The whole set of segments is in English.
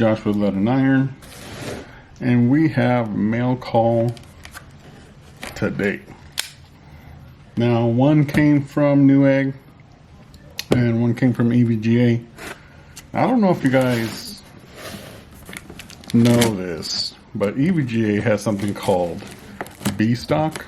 Josh with Lead and Iron, and we have mail call today. Now, one came from Newegg and one came from EVGA. I don't know if you guys know this, but EVGA has something called B stock,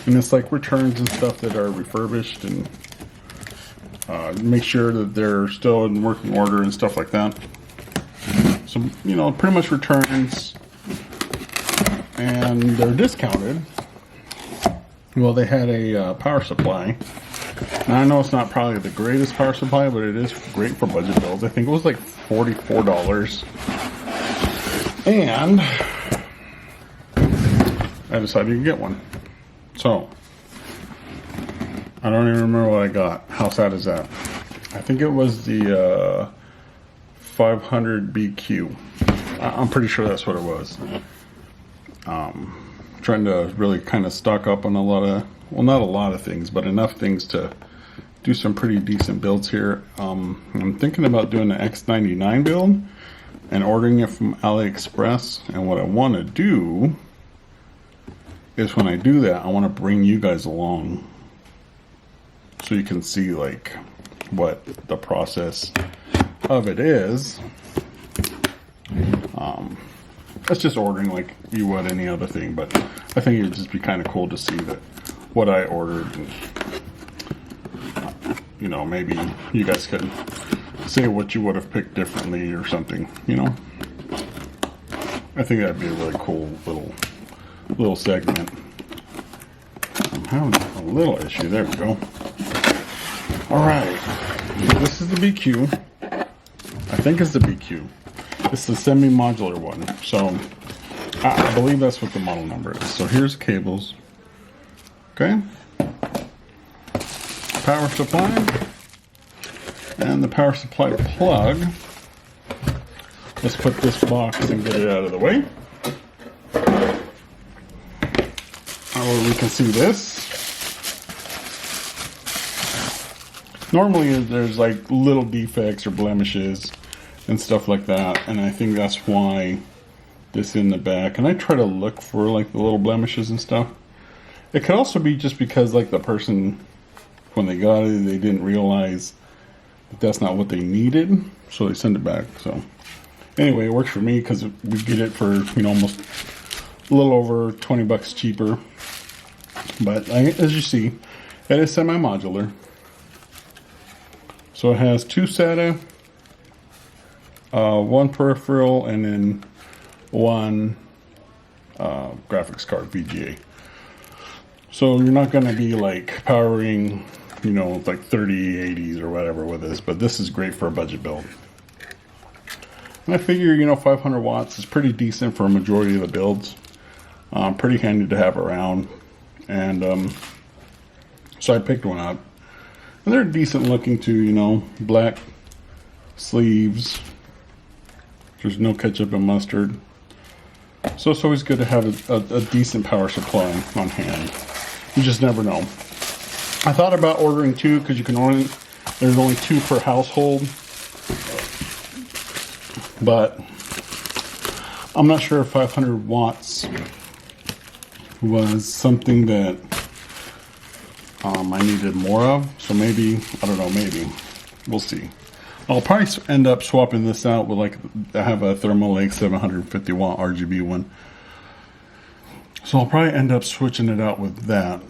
and it's like returns and stuff that are refurbished and make sure that they're still in working order and stuff like that. So, you know, pretty much returns, and they're discounted. Well, they had a power supply. Now, I know it's not probably the greatest power supply, but it is great for budget builds. I think it was like $44. And I decided to get one. So, I don't even remember what I got. How sad is that? I think it was the 500 BQ. I'm pretty sure that's what it was. Trying to really kind of stock up on a lot of, well, not a lot of things, but enough things to do some pretty decent builds here. I'm thinking about doing an X99 build and ordering it from AliExpress. And what I want to do is, when I do that, I want to bring you guys along so you can see like what the process of it is. It's just ordering like you would any other thing, but I think it would just be kind of cool to see that what I ordered, and you know, maybe you guys could say what you would have picked differently or something, you know. I think that'd be a really cool little segment. I'm having a little issue. There we go. All right, this is the BQ. I think it's the BQ. It's the semi-modular one, so I believe that's what the model number is. So here's the cables. Okay. Power supply. And the power supply plug. Let's put this box and get it out of the way. We can see this. Normally there's like little defects or blemishes and stuff like that, and I think that's why this in the back. And I try to look for like the little blemishes and stuff. It could also be just because like the person, when they got it, they didn't realize that that's not what they needed, so they send it back. So anyway, it works for me because we get it for, you know, almost a little over 20 bucks cheaper. But as you see, it is semi-modular. So it has two SATA, one peripheral, and then one graphics card, VGA. So you're not going to be like powering, you know, like 3080s or whatever with this, but this is great for a budget build. And I figure, you know, 500 watts is pretty decent for a majority of the builds. Pretty handy to have around. And so I picked one up. And they're decent looking too, you know, black sleeves. There's no ketchup and mustard. So it's always good to have a decent power supply on hand. You just never know. I thought about ordering two because you can only, there's only two per household. But I'm not sure if 500 watts was something that I needed more of. So maybe, I don't know, maybe. We'll see. I'll probably end up swapping this out with, like, I have a Thermalake 750 watt RGB one. So I'll probably end up switching it out with that.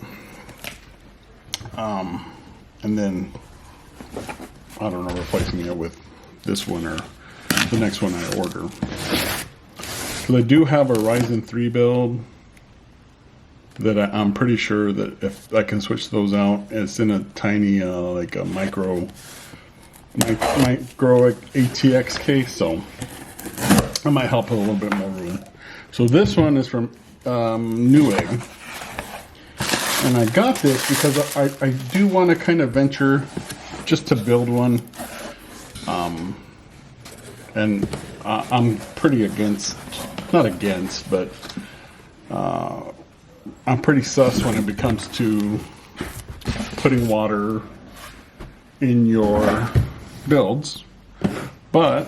And then, I don't know, replacing it with this one or the next one I order. So I do have a Ryzen 3 build that I'm pretty sure that if I can switch those out, it's in a tiny, like a micro ATX case, so that might help with a little bit more room. So this one is from Newegg, and I got this because I do want to kind of venture just to build one, and I'm pretty against, not against, but I'm pretty sus when it comes to putting water in your builds, but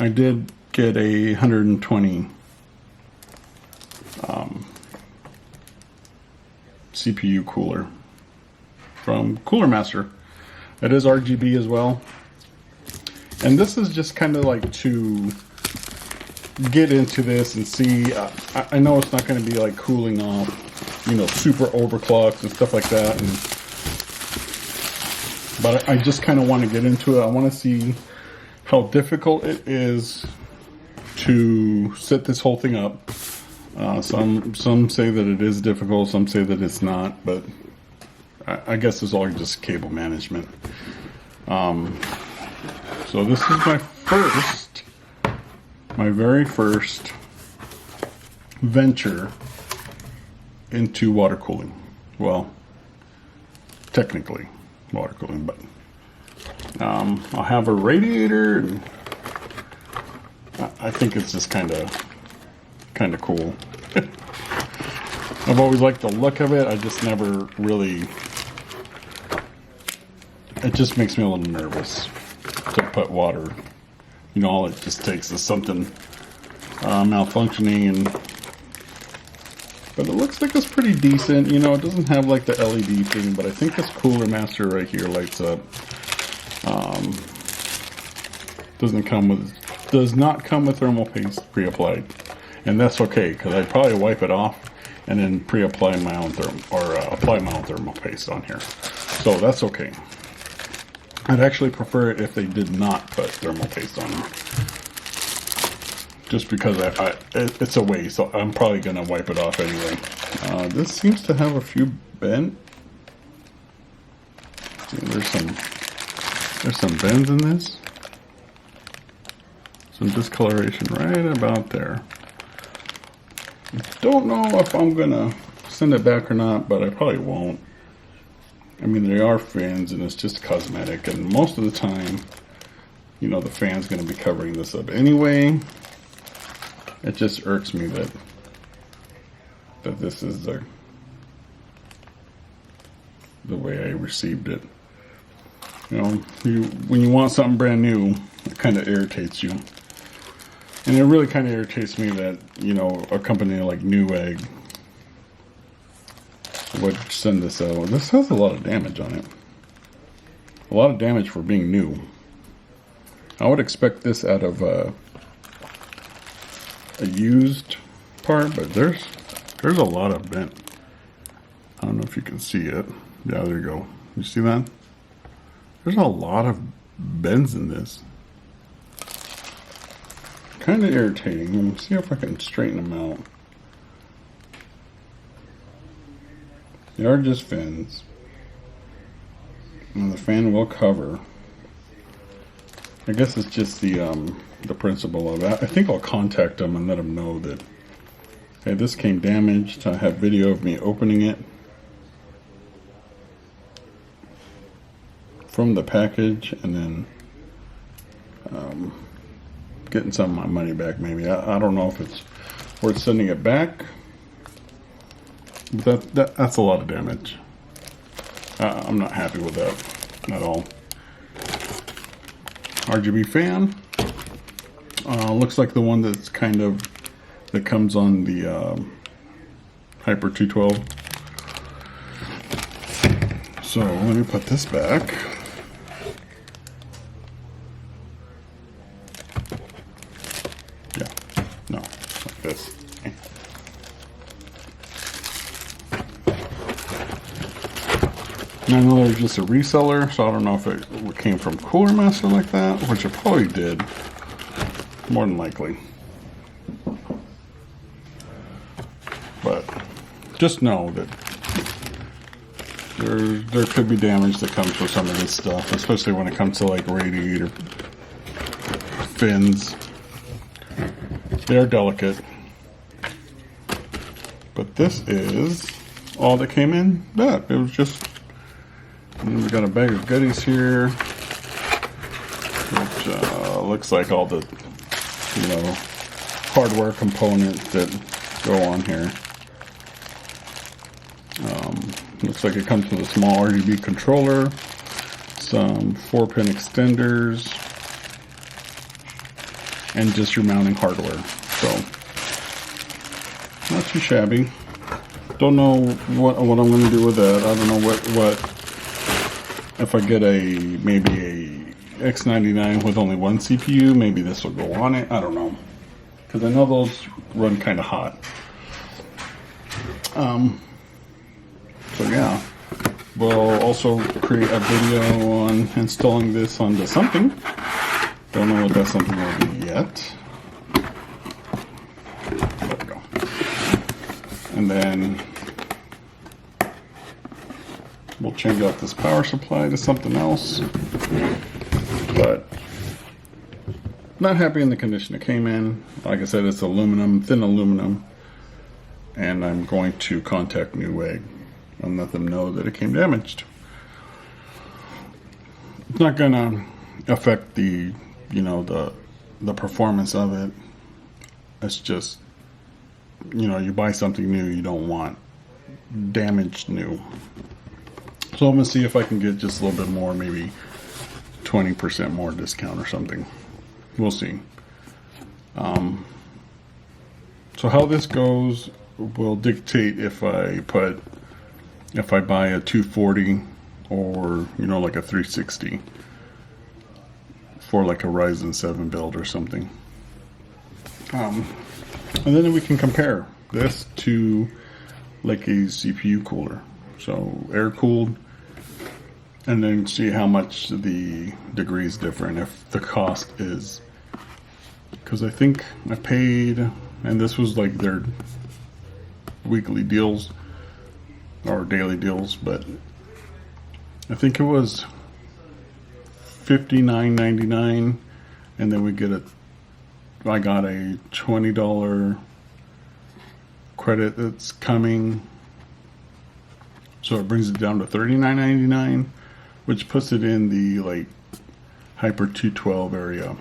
I did get a 120 CPU cooler from Cooler Master. It is RGB as well. And this is just kind of like to get into this and see. I know it's not going to be like cooling off, you know, super overclocked and stuff like that. But I just kind of want to get into it. I want to see how difficult it is to set this whole thing up. Some say that it is difficult, some say that it's not, but I guess it's all just cable management. So this is my very first venture into water cooling. Well, technically water cooling, but I'll have a radiator, and I think it's just kind of cool. I've always liked the look of it. I just never really, it just makes me a little nervous to put water. You know, all it just takes is something malfunctioning, but it looks like it's pretty decent. You know, it doesn't have like the LED thing, but I think this Cooler Master right here lights up. Does not come with thermal paste pre-applied, and that's okay, because I'd probably wipe it off and then pre-apply my own apply my own thermal paste on here. So that's okay. I'd actually prefer it if they did not put thermal paste on them, just because it's a waste. So I'm probably gonna wipe it off anyway. This seems to have a few bend. See, there's some bends in this. Some discoloration right about there. Don't know if I'm gonna send it back or not, but I probably won't. I mean, they are fans and it's just cosmetic, and most of the time, you know, the fan's gonna be covering this up anyway. It just irks me that this is the way I received it. You know, when you want something brand new, it kind of irritates you. And it really kind of irritates me that, you know, a company like Newegg would send this out. This has a lot of damage on it. A lot of damage for being new. I would expect this out of a used part, but there's a lot of bent. I don't know if you can see it. Yeah, there you go. You see that? There's a lot of bends in this. Kind of irritating. Let me see if I can straighten them out. They are just fins, and the fan will cover. I guess it's just the principle of that. I think I'll contact them and let them know that, hey, this came damaged. I have video of me opening it from the package, and then getting some of my money back, maybe. I don't know if it's worth sending it back, but that's a lot of damage. I'm not happy with that at all. RGB fan. Looks like the one that's that comes on the Hyper 212. So let me put this back. Yeah, no, like this. And I know there's just a reseller, so I don't know if it came from Cooler Master like that, which it probably did, more than likely. But just know that there could be damage that comes with some of this stuff, especially when it comes to like radiator fins. They are delicate. But this is all that came in that. It was just, we got a bag of goodies here, which looks like all the, you know, hardware components that go on here. Looks like it comes with a small RGB controller, some 4-pin extenders, and just your mounting hardware. So not too shabby. Don't know what I'm going to do with that. I don't know what if I get maybe a X99 with only one CPU, maybe this will go on it. I don't know, because I know those run kind of hot. So yeah, we'll also create a video on installing this onto something. Don't know what that something will be yet. There we go. And then we'll change out this power supply to something else. But not happy in the condition it came in. Like I said, it's aluminum, thin aluminum. And I'm going to contact Newegg and let them know that it came damaged. It's not gonna affect the, you know, the performance of it. It's just, you know, you buy something new, you don't want damaged new. So I'm gonna see if I can get just a little bit more, maybe 20% more discount or something. We'll see. So how this goes will dictate if I buy a 240 or, you know, like a 360 for like a Ryzen 7 build or something. And then we can compare this to like a CPU cooler, so air cooled, and then see how much the degree is different, if the cost is, because I think I paid, and this was like their weekly deals or daily deals, but I think it was $59.99, and then we get I got a $20 credit that's coming, so it brings it down to $39.99, which puts it in the like Hyper 212 area.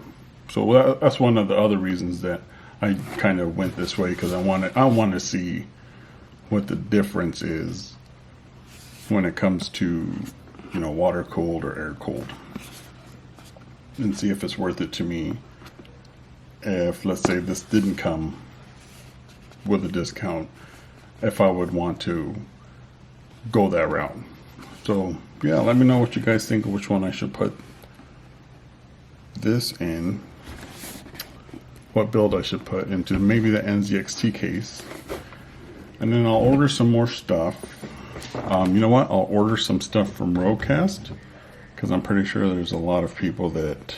So that's one of the other reasons that I kind of went this way, because I want to see what the difference is when it comes to, you know, water cooled or air cooled, and see if it's worth it to me. If, let's say, this didn't come with a discount, if I would want to go that route. So yeah, let me know what you guys think of which one I should put this in, what build I should put into maybe the NZXT case. And then I'll order some more stuff. You know what? I'll order some stuff from Roguecast, because I'm pretty sure there's a lot of people that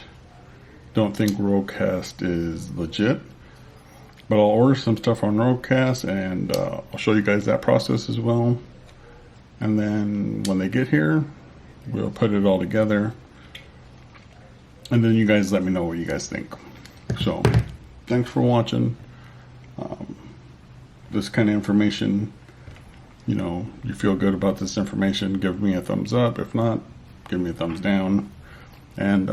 don't think Roguecast is legit. But I'll order some stuff on Roguecast, and I'll show you guys that process as well. And then when they get here, we'll put it all together. And then you guys let me know what you guys think. So, thanks for watching. This kind of information, you know, you feel good about this information, give me a thumbs up. If not, give me a thumbs down. And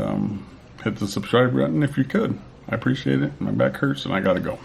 hit the subscribe button if you could. I appreciate it. My back hurts and I gotta go.